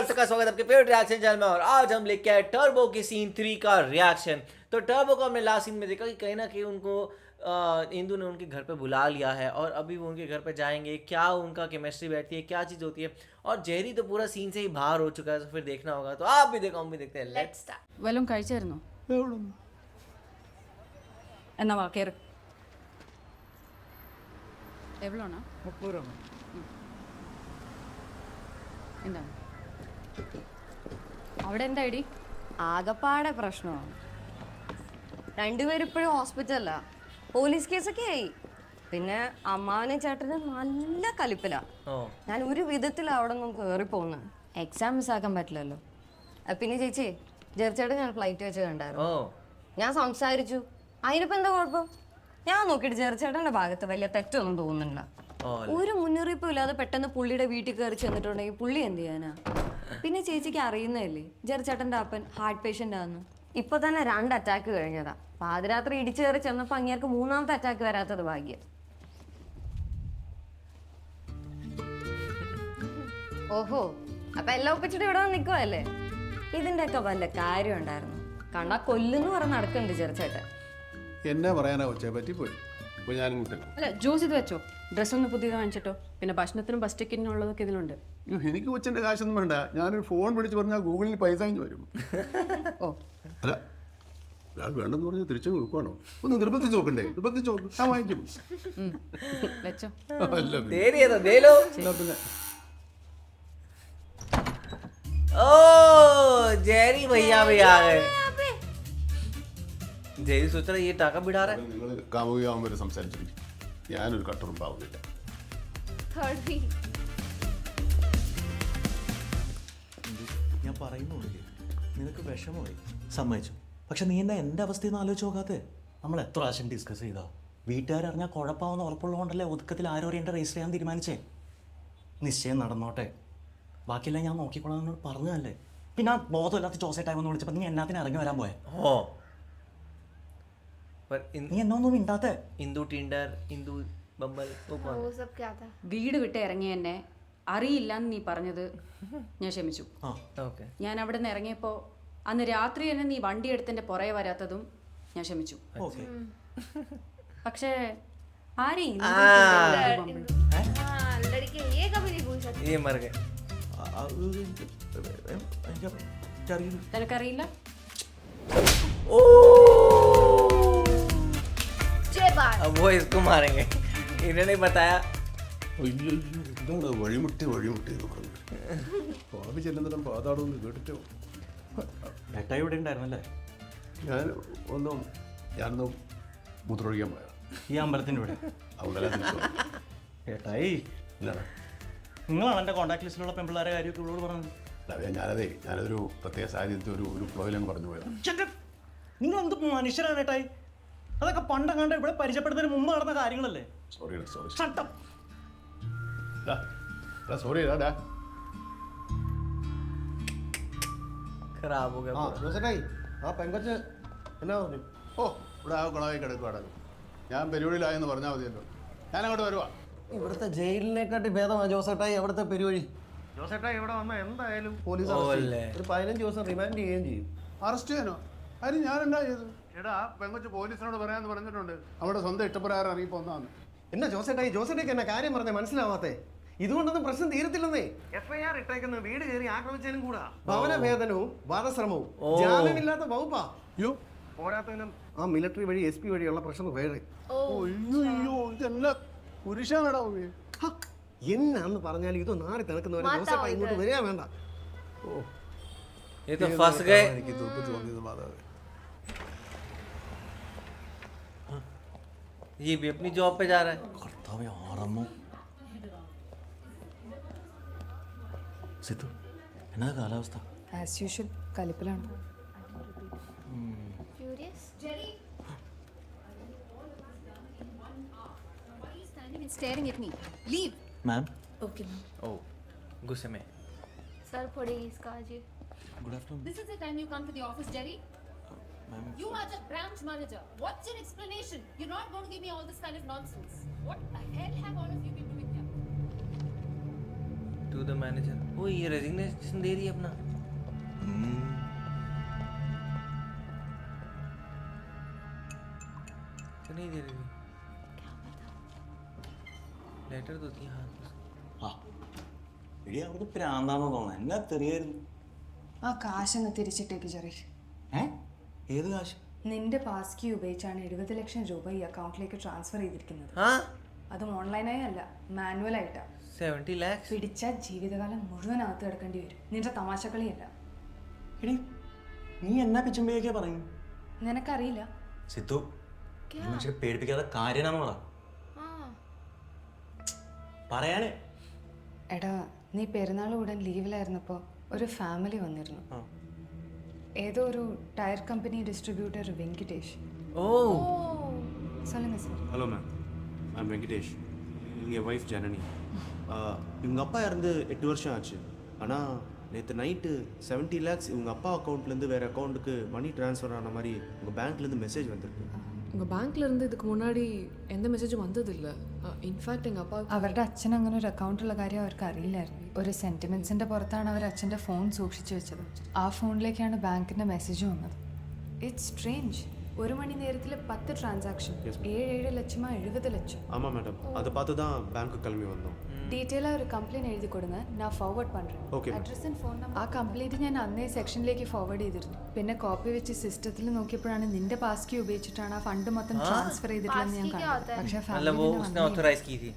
आप सबका स्वागत है आपके फेवरेट रिएक्शन चैनल में। और आज हम लेके आए टर्बो के सीन 3 का रिएक्शन। तो टर्बो को हमने लास्ट सीन में देखा कि कहीं ना कहीं उनको इंदू ने उनके घर पे बुला लिया है और अभी वो उनके घर पे जाएंगे, क्या उनका केमिस्ट्री बैठती है, क्या चीज़ होती है। और जेरी तो पूरा सीन से ही बाहर हो चुका है, तो फिर देखना होगा। तो आप भी देखो, हम भी देखते हैं। Let's start. വല്ലതും കഴിച്ചായിരുന്നോ? എന്നാ വാ കേറ്. എവ്വളോണാ? 30 രൂപ. എന്താണ് അവിടെ എന്തായിടി? ആകപ്പാടെ പ്രശ്നമാണ്. രണ്ടുപേരും ഇപ്പോഴും ഹോസ്പിറ്റലിലാ. പോലീസ് കേസൊക്കെ ആയി. പിന്നെ അമ്മാവനെ ചേട്ടനും നല്ല കലിപ്പിലാ. ഞാൻ ഒരു വിധത്തിൽ അവിടെ നിന്ന് കയറി പോകുന്നു. എക്സാം മിസ്സാക്കാൻ പറ്റില്ലല്ലോ. പിന്നെ ചേച്ചി ജെറിച്ചേട്ടൻ ഞാൻ ഫ്ലൈറ്റ് വെച്ച് കണ്ടായിരുന്നു. ഞാൻ സംസാരിച്ചു. അതിനിപ്പോ എന്താ കുഴപ്പം? ഞാൻ നോക്കിയിട്ട് ജെറിച്ചേട്ടന്റെ ഭാഗത്ത് വലിയ തെറ്റൊന്നും തോന്നുന്നില്ല. ഒരു മുന്നറിയിപ്പും ഇല്ലാതെ പെട്ടെന്ന് പുള്ളിയുടെ വീട്ടിൽ കയറി ചെന്നിട്ടുണ്ടെങ്കിൽ പുള്ളി എന്ത് ചെയ്യാനാ? പിന്നെ ചേച്ചിക്ക് അറിയുന്നതല്ലേ ജെറിച്ചേട്ടന്റെ അപ്പൻ ഹാർട്ട് പേഷ്യന്റ് ആണെന്ന്. ഇപ്പൊ തന്നെ 2 അറ്റാക്ക് കഴിഞ്ഞതാ. പാതിരാത്രി ഇടിച്ചു കയറി ചെന്നപ്പോ അങ്ങേർക്ക് 3ാമത്തെ അറ്റാക്ക് വരാത്തത് ഭാഗ്യം. ഓഹോ, അപ്പൊ എല്ലാം ഒപ്പിച്ചിട്ട് ഇവിടെ നിൽക്കുവല്ലേ? ഇതിന്റെ ഒക്കെ വല്ല കാര്യം ഉണ്ടായിരുന്നു. കണ്ടാ കൊല്ലുന്ന് പറഞ്ഞ് നടക്കുന്നുണ്ട് ചെറുച്ചേട്ടൻ. എന്നാ പറയാനാ കൊച്ചേ, പറ്റിപ്പോയി. ഇപ്പൊ ഞാനും കിട്ടില്ല. അല്ല ജോസ് ഇത് വെച്ചോ, ഡ്രസ് ഒന്ന് പുതിയത് വാങ്ങിച്ചിട്ടോ. പിന്നെ ഭക്ഷണത്തിനും ബസ് ടിക്കറ്റിനും ഉള്ളതൊക്കെ ഇതിലുണ്ട്. അയ്യോ, എനിക്ക് കൊച്ചിന്റെ കാശൊന്നും വേണ്ട. ഞാനൊരു ഫോൺ വിളിച്ച് പറഞ്ഞാൽ ഗൂഗിളിൽ പൈസ അയച്ചു വരും. ഓ അല്ല, ഞാൻ വേണ്ടെന്ന് പറഞ്ഞ് തിരിച്ചു കൊടുക്കുവാണോ? ഒന്ന് നിർബന്ധിച്ച് നോക്കണ്ടേ? നിർബന്ധിച്ച് നോക്കും, ഞാൻ വാങ്ങിക്കും. വെച്ചോ. അല്ല देरी है तो दे लो। പിന്നെ ओ जेरी भैया भी आ गए। जेरी सोच रहा है ये टाका बिठा रहा है। നിങ്ങൾ കാമുകയാവുമ്പോൾ വരെ സംസാരിച്ചിരിക്കും. ഞാനൊരു കട്ടറും പാവുന്നില്ല. ഞാൻ പറയുന്നില്ലേ, നിനക്ക് വിഷമമായി, സമ്മതിച്ചു. പക്ഷെ നീ എന്താ എൻ്റെ അവസ്ഥയെന്ന് ആലോചിച്ച് നോക്കാത്തെ? നമ്മൾ എത്ര പ്രാവശ്യം ഡിസ്കസ് ചെയ്താ? വീട്ടുകാരറിഞ്ഞാൽ കുഴപ്പമാവുന്ന ഉറപ്പുള്ളതുകൊണ്ടല്ലേ ഒതുക്കത്തിൽ ആരോ എൻ്റെ രജിസ്റ്റർ ചെയ്യാൻ തീരുമാനിച്ചേ. നിശ്ചയം നടന്നോട്ടെ, ബാക്കിയെല്ലാം ഞാൻ നോക്കിക്കോളാം എന്നോട് പറഞ്ഞതല്ലേ. പിന്നെ ആ ബോധമില്ലാത്ത ജോസേ ടൈം ഒന്ന് വിളിച്ചപ്പോൾ നീ എന്നാത്തിന് ഇറങ്ങി വരാൻ പോയെ? നീ എന്നൊന്നും മിണ്ടാത്തെ? इंदू टिंडर, इंदू बम्बल, वो सब क्या था? വീട് വിട്ട് ഇറങ്ങിയ എന്നെ അറിയില്ലെന്ന് നീ പറഞ്ഞത് ഞാൻ ക്ഷമിച്ചു. ओके. ഞാൻ അവിടെ നിന്ന് ഇറങ്ങിയപ്പോൾ അന്ന് രാത്രി തന്നെ നീ വണ്ടി എടുത്തിൻ്റെ പുറകെ വരാത്തതും ഞാൻ ക്ഷമിച്ചു. ഓക്കെ. പക്ഷേ ആരെയും ये मर गए। നിനക്കറിയില്ല? अब वो इसको मारेंगे, इन्हें नहीं बताया. അയ്യോ, എന്താണ് വഴിമുട്ടി എന്ന് പറഞ്ഞു? പാപി ചെല്ലുന്നിടം പാതാടൊന്ന് കേട്ടിട്ടോ? ഏട്ടാ ഇവിടെ ഉണ്ടായിരുന്നല്ലേ? ഞാനൊന്ന് മൂത്രമൊഴിക്കാൻ പോയതാ ഈ അമ്പലത്തിൻ്റെ ഇവിടെ. അതുകൊണ്ടല്ല ഏട്ടായി, എന്താണ് നിങ്ങളാണ് എൻ്റെ കോൺടാക്ട് ലിസ്റ്റിലുള്ള പെൺപിള്ളേരെ കാര്യമൊക്കെ ഉള്ളോട് പറഞ്ഞത്. ഞാനതൊരു പ്രത്യേക സാഹചര്യത്തിൽ ഒരു ഫ്ലോയിലങ്ങ് പറഞ്ഞു പോയതാണ്. നിങ്ങൾ എന്ത് മനുഷ്യരാണ് ഏട്ടായി? അതൊക്കെ പണ്ടങ്ങാണ്ട് ഇവിടെ പരിചയപ്പെടുന്നതിന് മുമ്പ് നടന്ന കാര്യങ്ങളല്ലേ? സോറി खराब हो गया पूरा. ആ പെങ്കൊച്ച് എന്നാ പറഞ്ഞു? ഓ, ഇവിടെ ആ കുളമായി കിടക്കുവാണ്. ഞാൻ പരിപാടിയിലായെന്ന് പറഞ്ഞാൽ മതിയല്ലോ. ഞാൻ അങ്ങോട്ട് വരുവാ. ഇവിടുത്തെ ജയിലിനെക്കാട്ടി ഭേദമാണ് ജോസേട്ടായി അവിടുത്തെ പെരുവഴി. ജോസേട്ടാ ഇവിടെ വന്നാൽ എന്തായാലും പോലീസ് ഒരു 15 ദിവസം റിമാൻഡ് ചെയ്യുകയും ചെയ്യും. അറസ്റ്റ് ചെയ്യാനോ? അതിന് ഞാൻ എന്താ ചെയ്തു? എടാ, പെങ്കൊച്ച് പോലീസിനോട് പറയാന്ന് പറഞ്ഞിട്ടുണ്ട്. അവിടെ സ്വന്തം ഇഷ്ടപ്രകാരം ഇറങ്ങി പോന്നാന്ന്. എന്നാ ജോസേട്ടേക്ക് എന്നാ കാര്യം പറഞ്ഞേ മനസ്സിലാവാത്തേ? ഇതുകൊണ്ടൊന്നും പ്രശ്നം തീരത്തില്ലെന്നേ. FIR ഇട്ടേക്കുന്ന വീട് കയറി ആക്രമിച്ചതിനും കൂടാ. ഭവനഭേദനവും വധശ്രമവും ജാമ്യമില്ലാത്ത വകുപ്പാ. അയ്യോ, പോരാത്തതിനും ആ മിലിറ്ററി വഴി SP വഴിയുള്ള പ്രശ്നം വേറെ. അയ്യോ, ഇതെല്ലാം പുരുഷനാടാ. എന്നാന്ന് പറഞ്ഞാൽ ഇത് നാറി തിണക്കുന്നവരെ ജോസേട്ടാ ഇങ്ങോട്ട് വരിക വേണ്ട. ഓ, ये तो फंस गए. എനിക്ക് തോന്നിയത് മാതാവേ. ये भी अपनी जॉब पे जा रहा है. കർത്താവേ, ആറമ്മോ. സിത്തു, എന്നാ കാലാവസ്ഥ? ആസ് യൂഷ്വൽ കലിപ്പിലാണ്. Staring at me. Leave. Ma'am. Okay, ma'am. Oh, गुस्से में. सर पड़ेगी इसका आज. Good afternoon. This is the time you come to the office, Jerry? Ma'am. You are the branch manager. What's your explanation? You're not going to give me all this kind of nonsense. What the hell have all of you been doing here? To the manager. ओ ये resignation दे रही है अपना। तो नहीं दे रही थी। Letter तो थी हाथ में। ആ എടി അവർക്ക് പ്രാന്താന്ന് തോന്നുന്നു. എന്നാ തെറിയായിരുന്നു. ആ കാശങ്ങ് തിരിച്ചിട്ടേക്ക് ജെറി. ഏ ഏത് കാശ്? നിന്റെ പാസ് കീ ഉപയോഗിച്ചാണ് 70 ലക്ഷം രൂപ ഈ അക്കൗണ്ടിലേക്ക് ട്രാൻസ്ഫർ ചെയ്തിരിക്കുന്നത്. हाँ അതും ഓൺലൈനായി അല്ല, മാനുവൽ ആയിട്ടാ. 70 lakhs। പിടിച്ച ജീവിതകാലം മുഴുവൻ അകത്ത് കിടക്കേണ്ടി വരും. നിന്റെ തമാശക്കളിയല്ല. എടി നീ എന്നാ പിച്ചുമ്പയൊക്കെ പറയും? നിനക്കറിയില്ല. സിത്തു മനുഷ്യരെ പേടിപ്പിക്കാതെ കാര്യനാന്ന് പറ. പറയാനേ. എടാ നീ പെരുന്നാൾ ഉടൻ ലീവിലായിരുന്നപ്പോൾ ഒരു ഫാമിലി വന്നിരുന്നു. ഏതോ ഒരു ടയർ കമ്പനി ഡിസ്ട്രിബ്യൂട്ടർ വെങ്കിടേഷ്. ओ சொல்லுங்க sir. Hello ma'am, I'm Venkatesh. எங்கள் ஒய்ஃப் ஜனனி. இவங்க அப்பா இறந்து 8 வருஷம் ஆச்சு. ஆனால் நேற்று நைட்டு 70 lakhs இவங்க அப்பா அக்கௌண்ட்லேருந்து வேறு அக்கௌண்ட்டுக்கு மணி ட்ரான்ஸ்ஃபர் ஆன மாதிரி உங்கள் பேங்க்லேருந்து மெசேஜ் வந்திருக்கு. உங்கள் பேங்க்லேருந்து இதுக்கு முன்னாடி எந்த மெசேஜும் வந்ததில்லை. ഇൻഫാക്ട് എங்கள் அப்பா അവരുടെ അച്ഛൻ അങ്ങനെ ഒരു അക്കൗണ്ടുള്ള കാര്യം അവർക്ക് അറിയില്ലായിരുന്നു. ഒരു സെന്റിമെന്റ്സിന്റെ പുറത്താണ് അവർ അച്ഛൻ്റെ ഫോൺ സൂക്ഷിച്ചു വെച്ചത്. ആ ഫോണിലേക്കാണ് ബാങ്കിന്റെ മെസ്സേജ് വന്നത്. It's strange. 1 മണി നേരത്തിൽ 10 ട്രാൻസാക്ഷൻ, 7 ലക്ഷമാ 70 ലക്ഷം. ஆமாம் மேடம், அதை பார்த்து தான் பேங்க்கு கிளம்பி வந்தோம். ഡീറ്റെയിലായി ഒരു കംപ്ലയിൻറ്റ് എഴുതി കൊടുங்க, ഞാൻ ഫോർവേഡ് പண்றேன். Okay, ma'am. Address and phone number. ആ കംപ്ലയിൻറ്റ് ഞാൻ അന്നേ സെക്ഷനിലേക്ക് ഫോർവേഡ് ചെയ്തിരുന്നു. പിന്നെ കോപ്പി വെച്ച് സിസ്റ്റത്തിൽ നോക്കിയപ്പോഴാണ് നിന്റെ പാസ് കീ ഉപയോഗിച്ചിട്ടാണ് ആ ഫണ്ട് മൊത്തം ട്രാൻസ്ഫർ ചെയ്തിട്ടുള്ളതെന്ന് ഞാൻ കണ്ടത്. പക്ഷേ मतलब वो उसने ऑथराइज की थी।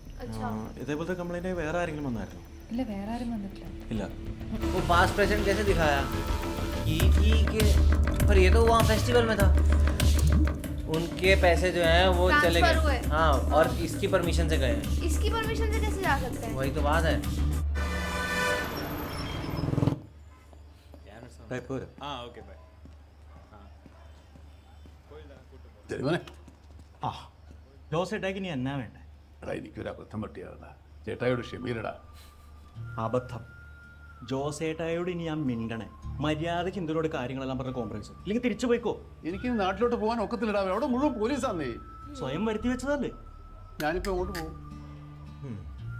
ഇതേപോലത്തെ കംപ്ലൈന്റ് വേറെ ആരെങ്കിലും വന്നായിരുന്നു? ഇല്ല, വേറെ ആരും വന്നിട്ടില്ല. ഇല്ല. वो पास प्रेजेंट कैसे दिखाया कि पर ये तो वहाँ फेस्टिवल में था। उनके पैसे जो हैं वो चले Transfer हुए। गए। हाँ, और इसकी परमिशन से गए। इसकी परमिशन से कैसे जा सकते हैं? वही तो बात है। ജരിമോനെ ആ ജോസേട്ടാക്ക് ഇനി എന്നാ വേണ്ടേ? എടാ എനിക്കൊരു അബദ്ധം പറ്റിയതാ. ചേട്ടായോട് ക്ഷമീരടാ. അബദ്ധം. ജോസേട്ടായോട് ഇനി ഞാൻ മിണ്ടണേ. മര്യാദയ്ക്ക് ഇന്ത്യയോട് കാര്യങ്ങളെല്ലാം പറഞ്ഞ കോംപ്രമൈസ്, ഇല്ലെങ്കിൽ തിരിച്ചു പോയിക്കോ. എനിക്ക് നാട്ടിലോട്ട് പോകാൻ ഒക്കത്തില്ലടാ. അവിടെ മുഴുവൻ പോലീസാന്നേ. സ്വയം വരുത്തി വെച്ചതല്ലേ. ഞാനിപ്പോൾ അങ്ങോട്ട് പോകും.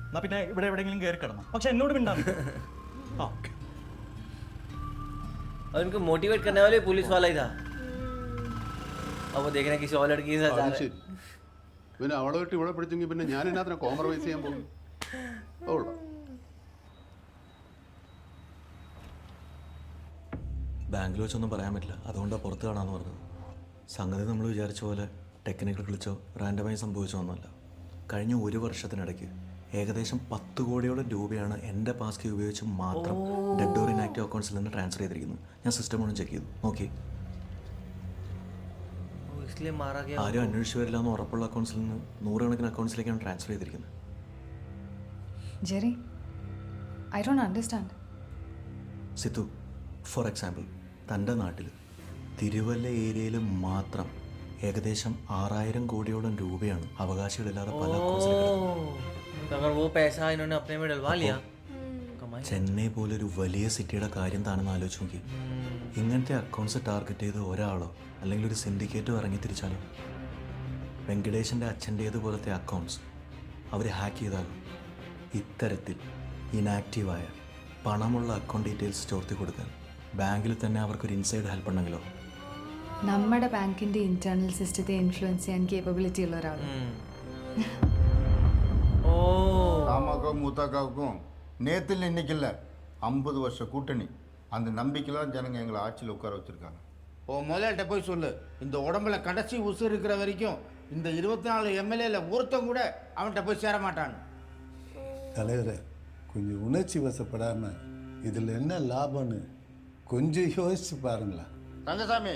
എന്നാ പിന്നെ ഇവിടെ എവിടെയെങ്കിലും കയറി കിടന്നു. പക്ഷെ എന്നോട് മിണ്ടാ. ആ और उनको मोटिवेट करने वाले पुलिस वाला ही था। अब वो देख रहे हैं किसी और लड़की के साथ जा അത് रहा है। ശരി. പിന്നെ അവളെ വിട്ട് ഇവിടെ പിടിച്ചെങ്കിൽ പിന്നെ ഞാൻ എന്നാത്തിനാ കോംപ്രമൈസ് ചെയ്യാൻ പോകും? ഓളോ ബാങ്കിൽ വെച്ചൊന്നും പറയാൻ പറ്റില്ല, അതുകൊണ്ടാണ് പുറത്ത് കാണാമെന്ന് പറഞ്ഞത്. സംഗതി നമ്മൾ വിചാരിച്ച പോലെ ടെക്നിക്കൽ കളിച്ചോ റാൻഡമായി സംഭവിച്ചോ ഒന്നുമല്ല. കഴിഞ്ഞ 1 വർഷത്തിനിടയ്ക്ക് ഏകദേശം 10 കോടിയോളം രൂപയാണ് എൻ്റെ പാസ് കീ ഉപയോഗിച്ച് മാത്രം ഡെഡ് ഓർ ഇനാക്റ്റീവ് അക്കൗണ്ട്സിൽ നിന്ന് ട്രാൻസ്ഫർ ചെയ്തിരിക്കുന്നത്. ഞാൻ സിസ്റ്റം ഒന്ന് ചെക്ക് ചെയ്തു നോക്കി. वो इसलिए मारा गया। ആരും അന്വേഷിച്ച് വരില്ല എന്ന് ഉറപ്പുള്ള അക്കൗണ്ട്സിൽ നിന്ന് 100 കണക്കിന് അക്കൗണ്ട്സിലേക്കാണ് ട്രാൻസ്ഫർ ചെയ്തിരിക്കുന്നത്. Jerry, I don't understand. സിത്തു, for example തൻ്റെ നാട്ടിൽ തിരുവല്ല ഏരിയയിൽ മാത്രം ഏകദേശം 6000 കോടിയോളം രൂപയാണ് അവകാശികളില്ലാതെ പല അക്കൗണ്ട്സിലേക്ക്. तो अगर वो पैसा इन्होंने अपने में डलवा लिया, ചെന്നൈ പോലൊരു വലിയ സിറ്റിയുടെ കാര്യം താണെന്ന് ആലോചിച്ച് നോക്കി. ഇങ്ങനത്തെ അക്കൗണ്ട്സ് ടാർഗറ്റ് ചെയ്ത് ഒരാളോ അല്ലെങ്കിൽ ഒരു സിൻഡിക്കേറ്റോ ഇറങ്ങി തിരിച്ചാലോ? വെങ്കടേശൻ്റെ അച്ഛൻ്റേതുപോലത്തെ അക്കൗണ്ട്സ് അവർ ഹാക്ക് ചെയ്താലോ? ഇത്തരത്തിൽ ഇനാക്റ്റീവായ പണമുള്ള അക്കൗണ്ട് ഡീറ്റെയിൽസ് ചോർത്തി കൊടുക്കാൻ ബാങ്കിൽ തന്നെ അവർക്കൊരു ഇൻസൈഡ് ഹെൽപ്പ് ഉണ്ടെങ്കിലോ? നമ്മുടെ ബാങ്കിന്റെ ഇന്റേണൽ സിസ്റ്റത്തെ ഇൻഫ്ലുവൻസ് ചെയ്യാൻ കേപ്പബിലിറ്റി ഉള്ള ഒരാൾ. ஆமாக்கும் மூத்தாக்காவுக்கும் நேத்தில் இன்னைக்கு இல்லை 50 வருஷ கூட்டணி. அந்த நம்பிக்கையில் ஜனங்க எங்களை ஆட்சியில் உட்கார வச்சுருக்காங்க. ஓ முதல்கிட்ட போய் சொல்லு, இந்த உடம்புல கடைசி உசு இருக்கிற வரைக்கும் இந்த 24 எம்எல்ஏல ஒருத்தம் கூட அவன்கிட்ட போய் சேர மாட்டான்னு. தலைவரே, கொஞ்சம் உணர்ச்சி வசப்படாமல் இதில் என்ன லாபம்னு கொஞ்சம் யோசிச்சு பாருங்களேன். ரங்கசாமி,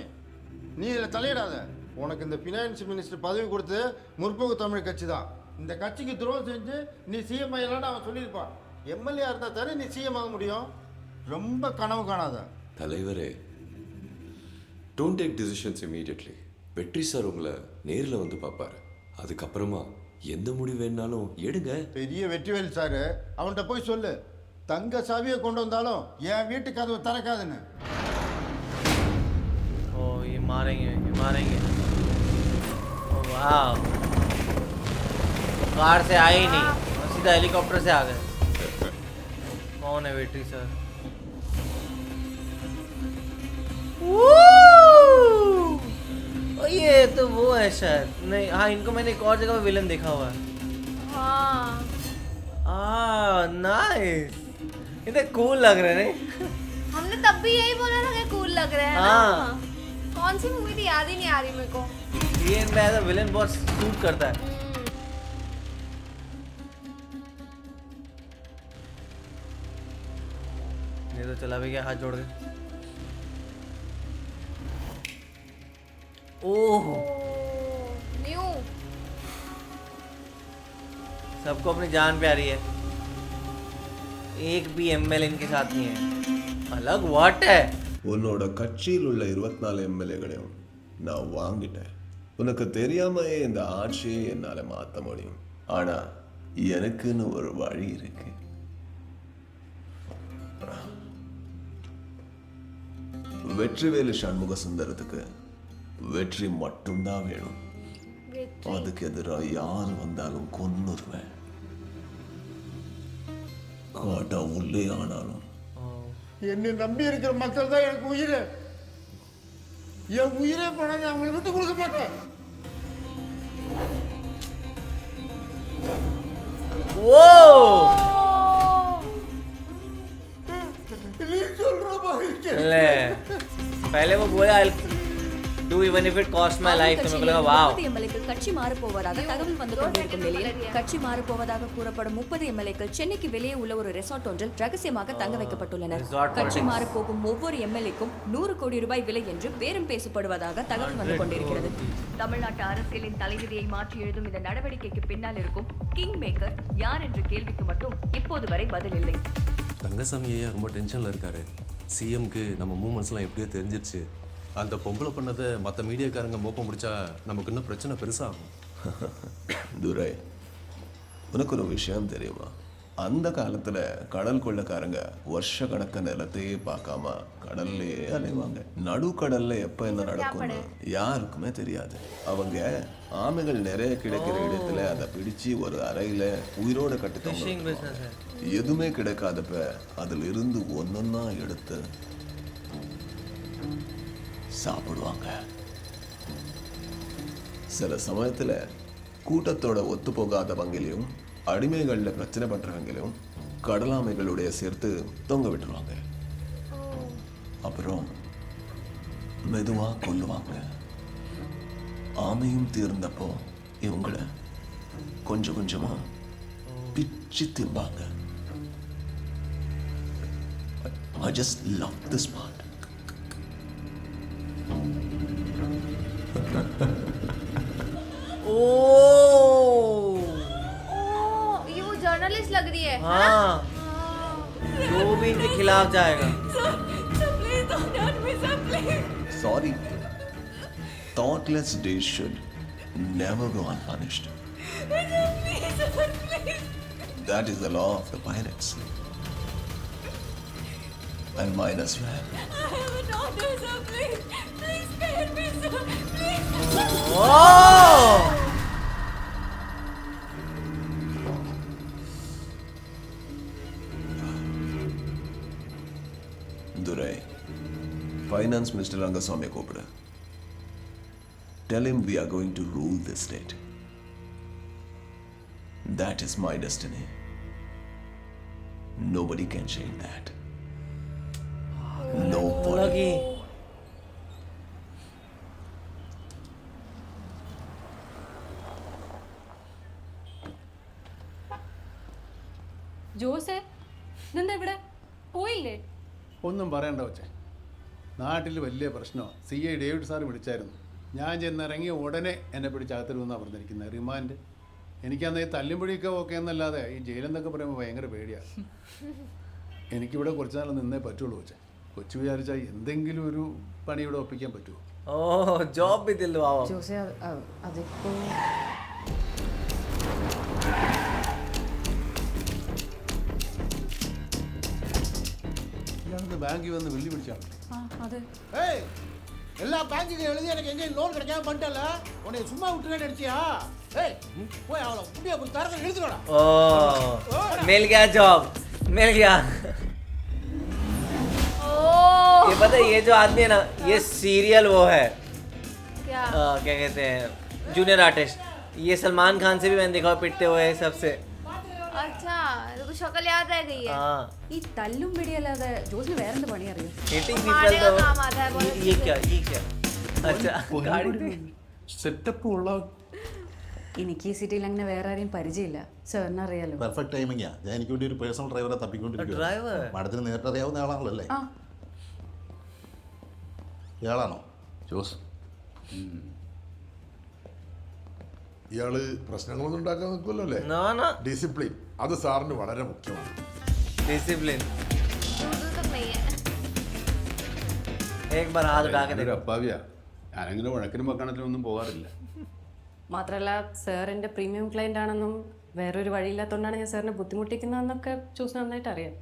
நீ இதில் தலையிடாத. உனக்கு இந்த ஃபினான்ஸ் மினிஸ்டர் பதவி கொடுத்து முற்போக்கு தமிழ் கட்சி தான். இந்த கட்சிக்கு துரோகம் செஞ்சு நீ சிஎம் ஆகலான்னு அவன் சொல்லியிருப்பான். எம்எல்ஏ இருந்தால் தானே நீ சிஎம் ஆக முடியும். ரொம்ப கனவு காணாத. தலைவரே, டோன்ட் டேக் டிசிஷன்ஸ் இமீடியட்லி. வெற்றி சார் உங்களை நேரில் வந்து பார்ப்பாரு. அதுக்கப்புறமா எந்த முடிவு வேணாலும் எடுங்க. பெரிய வெற்றிவேல் சார், அவன்கிட்ட போய் சொல்லு, தங்க சாவியை கொண்டு வந்தாலும் என் வீட்டு கதவை திறக்காதுன்னு. ओ ये मारेंगे, ये मारेंगे। ओ वाह, कार से आए ही नहीं, सीधा हेलीकॉप्टर से आ गए। कौन है वेट्री सर? ये तो वो है शायद, नहीं हाँ इनको मैंने एक और जगह पे विलन देखा हुआ है। हाँ नाइस, इतने कूल लग रहे हैं नहीं? हमने तब भी यही बोला था कि कूल लग रहे हैं हाँ। ना। कौन सी मूवी थी याद ही नहीं आ रही मेरे को। ये इनमें एज अ विलन बहुत सूट करता है। ये तो चला भी गया हाथ जोड़ के। ओह न्यू सबको अपनी जान प्यारी है, एक भी एमएल इनके साथ नहीं है। अलग व्हाट है? உன்னோட கட்சியில் உள்ள 24 எம்எல்ஏகளையும் நான் வாங்கிட்டேன். உனக்கு தெரியாமயே இந்த ஆட்சியை என்னால மாற்ற முடியும். ஆனா எனக்குன்னு ஒரு வழி இருக்கு. வெற்றிவேலு சண்முக சுந்தரத்துக்கு வெற்றி மட்டும்தான் வேணும். அதுக்கு எதிராக யார் வந்தாலும் கொன்னுருவேன். காட்டா உள்ளே ஆனாலும். என்னை நம்பி இருக்கிற மக்கள் தான் எனக்கு உயிர். என் உயிரே பணம் அவங்களை விட்டு கொடுக்க மாட்டேன். पहले वो बोला do even if it cost my life, तो मेरे को लगा वाव. எம்எல்ஏக்கள் கட்சி மாறப் போவதாக தகவல் வந்து கொண்டிருக்கும் நிலையில் கட்சி மாறப் போவதாக கூறப்படும் 30 எம்எல்ஏக்கள் சென்னைக்கு வெளியே உள்ள ஒரு ரெசார்ட் ஒன்றில் ரகசியமாக தங்க வைக்கப்பட்டுள்ளனர். கட்சி மாறப் போகும் ஒவ்வொரு எம்எல்ஏக்கும் 100 கோடி ரூபாய் விலை என்று பேரம் பேசப்படுவதாக தகவல் வந்து கொண்டிருக்கிறது. தமிழ்நாட்டு அரசியலின் தலைவிதியை மாற்றி எழுதும் இந்த நடவடிக்கைக்கு பின்னால் இருக்கும் கிங் மேக்கர் யார் என்ற கேள்விக்கு மட்டும் இப்போது வரை பதில் இல்லை. தங்கசாமி ஐயா ரொம்ப டென்ஷனில் இருக்காரு. சிஎம்க்கு நம்ம மூமெண்ட்ஸ்லாம் எப்படியோ தெரிஞ்சிருச்சு. அந்த பொம்பளை பண்ணதை மற்ற மீடியாக்காரங்க மோப்பம் முடிச்சா நமக்கு இன்னும் பிரச்சனை பெருசாகும். துரை, உனக்கு ஒரு விஷயம் தெரியுமா? அந்த காலத்துல கடல் கொள்ளக்காரங்க வருஷ கணக்க நிலத்தையே பார்க்காம கடல்லையே அலைவாங்க. நடுக்கடல்ல எப்ப என்ன நடக்கும்னு யாருக்குமே தெரியாது. அவங்க ஆமைகள் நிறைய கிடைக்கிற இடத்துல அதை பிடிச்சு ஒரு அறையில உயிரோட கட்டுத்தவங்க. எதுவுமே கிடைக்காதப்ப அதுல இருந்து ஒன்னொன்னா எடுத்து சாப்பிடுவாங்க. சில சமயத்துல கூட்டத்தோட ஒத்து போகாதவங்களையும் அடிமைகள்ல பிரச்சனை பண்றவங்களையும் கடலாமைகளுடைய சேர்த்து தொங்க விட்டுருவாங்க. அப்புறம் மெதுவா கொல்லுவாங்க. ஆமையும் தீர்ந்தப்போ இவங்கள கொஞ்சம் கொஞ்சமா பிச்சு திம்பாங்க. I just love this part. ये वो जर्नलिस्ट लग रही है। हाँ जो भी इनके खिलाफ जाएगा. Sorry. Thoughtless days should never go unpunished. That is the law of the pirates. And mine as well. Durai, Finance Minister Rangaswamy கூப்பிடு. Tell him we are going to rule this state. That is my destiny. Nobody can change that. Nobody. ജോസേ ഇതെന്താ ഇവിടെ പോയില്ലേ? ഒന്നും പറയണ്ട കൊച്ചേ, നാട്ടിൽ വലിയ പ്രശ്നമാണ്. CI ഡേവിഡ് സാർ വിളിച്ചായിരുന്നു. ഞാൻ ചെന്നിറങ്ങിയ ഉടനെ എന്നെ പിടിച്ചകത്തിരുമെന്നാണ് പറഞ്ഞിരിക്കുന്നത്. റിമാൻഡ്. എനിക്കന്ന് ഈ തല്ലുംപൊടിയൊക്കെ ഓക്കെ എന്നല്ലാതെ ഈ ജയിലെന്നൊക്കെ പറയുമ്പോൾ ഭയങ്കര പേടിയാണ്. എനിക്കിവിടെ കുറച്ച് നാൾ നിന്നേ പറ്റുള്ളൂ കൊച്ചേ. കൊച്ചു വിചാരിച്ചാൽ എന്തെങ്കിലും ഒരു പണി ഇവിടെ ഒപ്പിക്കാൻ പറ്റുമോ? ജോബ് भी दिलवाओ. ജോസേ അതിപ്പോ ബാങ്കിൽ വന്ന് വെള്ളി പിടിച്ചാണ്. எல்லா பேங்குக்கு எழுதி எனக்கு எங்கேயும் லோன் கிடைக்காம பண்ணிட்டல. உன்னை சும்மா விட்டுறேன்னு நினைச்சியா? போய் அவளை முடிய தரத்தை எழுதுக்கடா. मिल गया जॉब. मिल गया। ये पता है ये जो आदमी है ना ये सीरियल वो है क्या क्या कहते हैं जूनियर आर्टिस्ट। ये सलमान खान से भी मैंने देखा पिटते हुए सबसे। अच्छा तो शक्ल याद रह गई है ഈ തല്ലും പിടിയല്ലാതെ ജോസിന് വേറെന്ത് പണി അറിയോ? Hitting मारने people का तो काम आता है बहुत ये अच्छे क्या से। ये क्या अच्छा गाड़ी पे സെറ്റപ്പ് ഉള്ള എനിക്ക് ഈ സിറ്റിയിൽ അങ്ങനെ വേറെ ആരെയും പരിചയമില്ല. സാറിന് അറിയാലോ. പെർഫെക്റ്റ് ടൈമിങ്ങാ. ഞാൻ എനിക്ക് വേണ്ടി ഒരു പേഴ്സണൽ ഡ്രൈവറെ തപ്പിക്കൊണ്ടിരിക്കുക. ഡ്രൈവർ മാഡത്തിന് നേരിട്ട് അറിയാവുന്ന ആളാണല്ലോ. ആ ഇയാളാണോ ജോസ്? ഇയാള് പ്രശ്നങ്ങളൊന്നും ഉണ്ടാക്കാൻ നിൽക്കുമല്ലോ അല്ലേ? ना ना ഡിസിപ്ലിൻ അത് സാറിന് വളരെ മുഖ്യമാണ്. डिसिप्लिन दूर तक नहीं है एक बार हाथ उठा के ഞാനൊരു देखो। അപ്പാവിയാ. ഞാനങ്ങനെ വഴക്കിനും വക്കാണത്തിനൊന്നും പോകാറില്ല. മാത്രമല്ല സാർ എൻ്റെ പ്രീമിയം ക്ലയൻ്റ് ആണെന്നും വേറൊരു വഴിയില്ലാത്തതുകൊണ്ടാണ് ഞാൻ സാറിനെ ബുദ്ധിമുട്ടിക്കുന്നതെന്നൊക്കെ ചൂസ് നന്നായിട്ട് അറിയാം.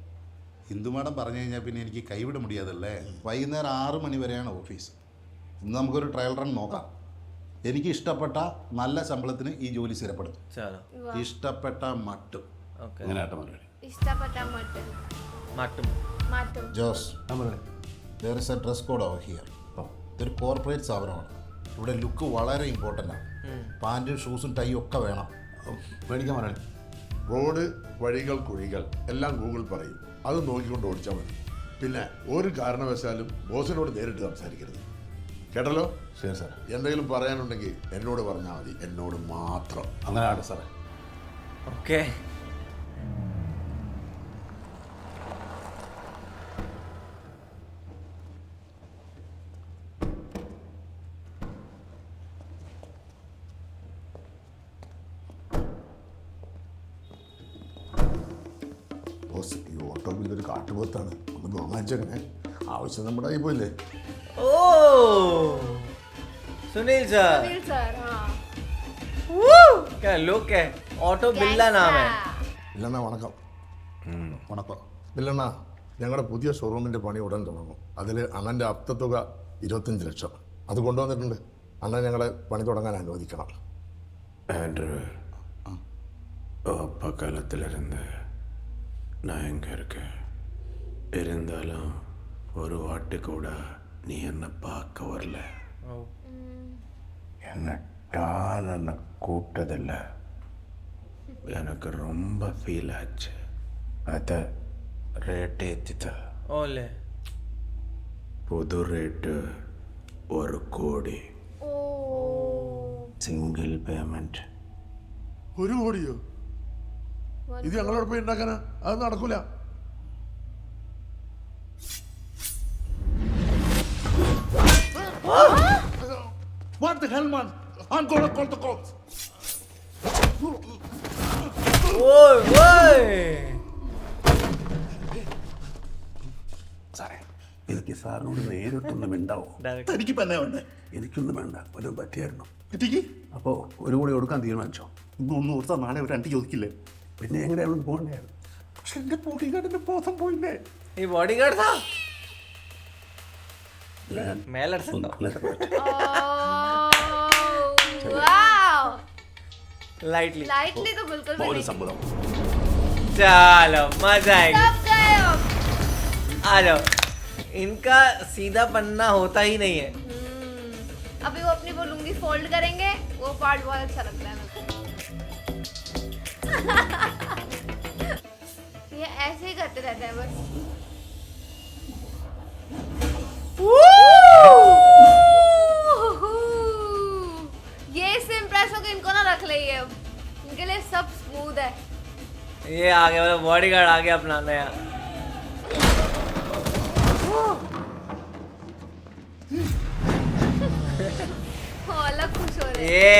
ഹിന്ദു മാഡം പറഞ്ഞു കഴിഞ്ഞാൽ പിന്നെ എനിക്ക് കൈവിട മുടിയാതല്ലേ. വൈകുന്നേരം 6 മണി വരെയാണ് ഓഫീസ്. ഇന്ന് നമുക്കൊരു ട്രയൽ റൺ നോക്കാം. എനിക്ക് ഇഷ്ടപ്പെട്ട നല്ല ശമ്പളത്തിന് ഈ ജോലി സ്ഥിരപ്പെടും. ഇഷ്ടപ്പെട്ട മട്ടും അങ്ങനെ ആട്ടം മറുപടി. ഇഷ്ടപ്പെട്ട മാറ്റും Jose there is a dress code over here. ഇതൊരു കോർപ്പറേറ്റ് സ്ഥാപനമാണ്. ഇവിടെ ലുക്ക് വളരെ ഇമ്പോർട്ടൻ്റ് ആണ്. പാൻറ്റും ഷൂസും ടൈയും ഒക്കെ വേണം. മേടിക്കാൻ പറയണേ. റോഡ് വഴികൾ കുഴികൾ എല്ലാം ഗൂഗിൾ പറയും. അത് നോക്കിക്കൊണ്ട് ഓടിച്ചാൽ മതി. പിന്നെ ഒരു കാരണവശാലും ബോസിനോട് നേരിട്ട് സംസാരിക്കരുത്. കേട്ടല്ലോ? ശരി സാർ. എന്തെങ്കിലും പറയാനുണ്ടെങ്കിൽ എന്നോട് പറഞ്ഞാൽ മതി. എന്നോട് മാത്രം. അങ്ങനെ ആട്ടെ സാറേ. ओके ബോസ് ഈ ഓട്ടോ ബില്ലൊരു കാട്ടുപോത്താണ്. ഒന്ന് ബഹുമാനിച്ചെങ്ങനെ ആവശ്യം നമ്മുടെ കയ്യിൽ പോയില്ലേ? ओ सुनील सर सुनील सर हाँ क्या लुक है ऑटो बिल्ला नाम है ഇല്ലണ്ണ വണക്കം. വണക്കം ഇല്ലണ്ണ. ഞങ്ങളുടെ പുതിയ ഷോറൂമിൻ്റെ പണി ഉടൻ തുടങ്ങും. അതിൽ അണ്ണൻ്റെ അപ്തത്തുക 25 ലക്ഷം അത് കൊണ്ടുവന്നിട്ടുണ്ട്. അണ്ണൻ ഞങ്ങളെ പണി തുടങ്ങാൻ അനുവദിക്കണം. ஆண்ட்ரூ அப்பா காலத்திலிருந்து நான் எங்கே இருக்கேன் இருந்தாலும் ஒரு வாட்டு கூட நீ என்னை பார்க்க வரல. என்னை காலனை கூட்டதில்லை. எனக்கு ரொம்ப ஃபீல் ஆச்சு. அதை ரேட் ஏற்றிட்ட. ओले புது ரேட்டு 1 கோடி സിംഗിൾ പേയ്മെന്റ്. 1 കോടിയോ? ഇത് ഞങ്ങളോട് പോയി ഉണ്ടാക്കാനാ? അത് നടക്കൂല. What the hell, man? I'm gonna call the cops. ओए ओए സാറേ എനിക്ക് സാറിനോട് നേരിട്ടൊന്നും ഉണ്ടാവും. തനിക്ക് തന്നെ വേണ്ടേ? എനിക്കൊന്നും വേണ്ട. വല്ലതും പറ്റിയായിരുന്നു. കിട്ടിക്ക് അപ്പോൾ ഒരു കൂടി കൊടുക്കാൻ തീരുമാനിച്ചോ? ഇന്നൊന്നും ഓർത്താൽ നാളെ ഒരു അണ്ടി ചോദിക്കില്ലേ? പിന്നെ എങ്ങനെ അവിടെ പോകണ്ടായിരുന്നു? പക്ഷെ എൻ്റെ ബോഡിഗാർഡിൻ്റെ ബോധം പോയില്ലേ? ये बॉडीगार्ड था मैं लड़ सकता हूँ वाओ लाइटली लाइटली तो बिल्कुल भी नहीं. സംഭവം. चलो मजा आएगी. सब गए अब. आ जाओ. इनका सीधा पन्ना होता ही नहीं है. अभी वो अपनी वो लुंगी फोल्ड करेंगे. वो पार्ट बहुत अच्छा लगता है मेरे को. ये ऐसे ही करते रहते हैं बस. ये इससे इम्प्रेस हो के इनको ना रख ले. ये इनके लिए सब स्मूथ है. ये आ गया मतलब बॉडीगार्ड आ गया अपना नया. वो अलग खुश हो रहे हैं. ये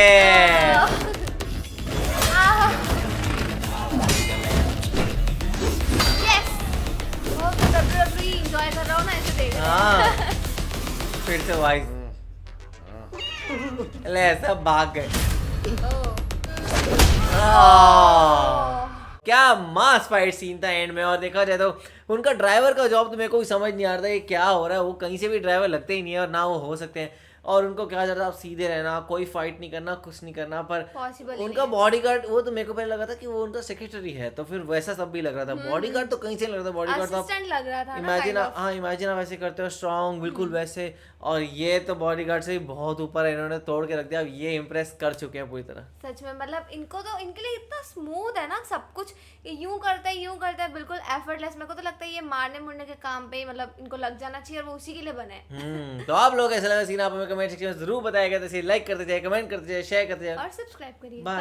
यस वो तो WWE एंजॉय कर रहा हूँ ना ऐसे देख रहे हाँ हैं. फिर से वाइस ले ऐसा भाग गए. क्या मास फाइट सीन था एंड में. और देखा जाए तो उनका ड्राइवर का जॉब तो मेरे को भी समझ नहीं आ रहा था ये क्या हो रहा है. वो कहीं से भी ड्राइवर लगते ही नहीं है और ना वो हो सकते हैं. और उनको कहा जाता था आप सीधे रहना, कोई फाइट नहीं करना, कुछ नहीं करना, पर Possible उनका बॉडीगार्ड, वो तो मेरे को पहले लगा था कि वो उनका सेक्रेटरी है, तो फिर वैसा सब भी लग रहा था। बॉडीगार्ड तो कहीं से लग रहा था, बॉडीगार्ड तो असिस्टेंट लग रहा था ना, इमेजिन, kind of. हाँ इमेजिन आप ऐसे करते हो स्ट्रॉन्ग बिल्कुल वैसे, और ये तो बॉडीगार्ड से भी बहुत ऊपर है, इन्होंने तोड़ के रख दिया। अब ये इम्प्रेस कर चुके हैं पूरी तरह। सच में, मतलब इनको तो, इनके लिए इतना स्मूथ है ना सब कुछ, ये यूं करता है बिल्कुल एफर्टलेस। मेरे को तो लगता है ये मारने मुड़ने के काम पे ही मतलब इनको लग जाना चाहिए, और वो उसी के लिए बने हैं। तो आप लोग ऐसा लगा सीन आप हमें कमेंट सेक्शन में जरूर बताया, करते लाइक करते जाए, कमेंट करते जाए, शेयर करते जाए और सब्सक्राइब करिए। बाय।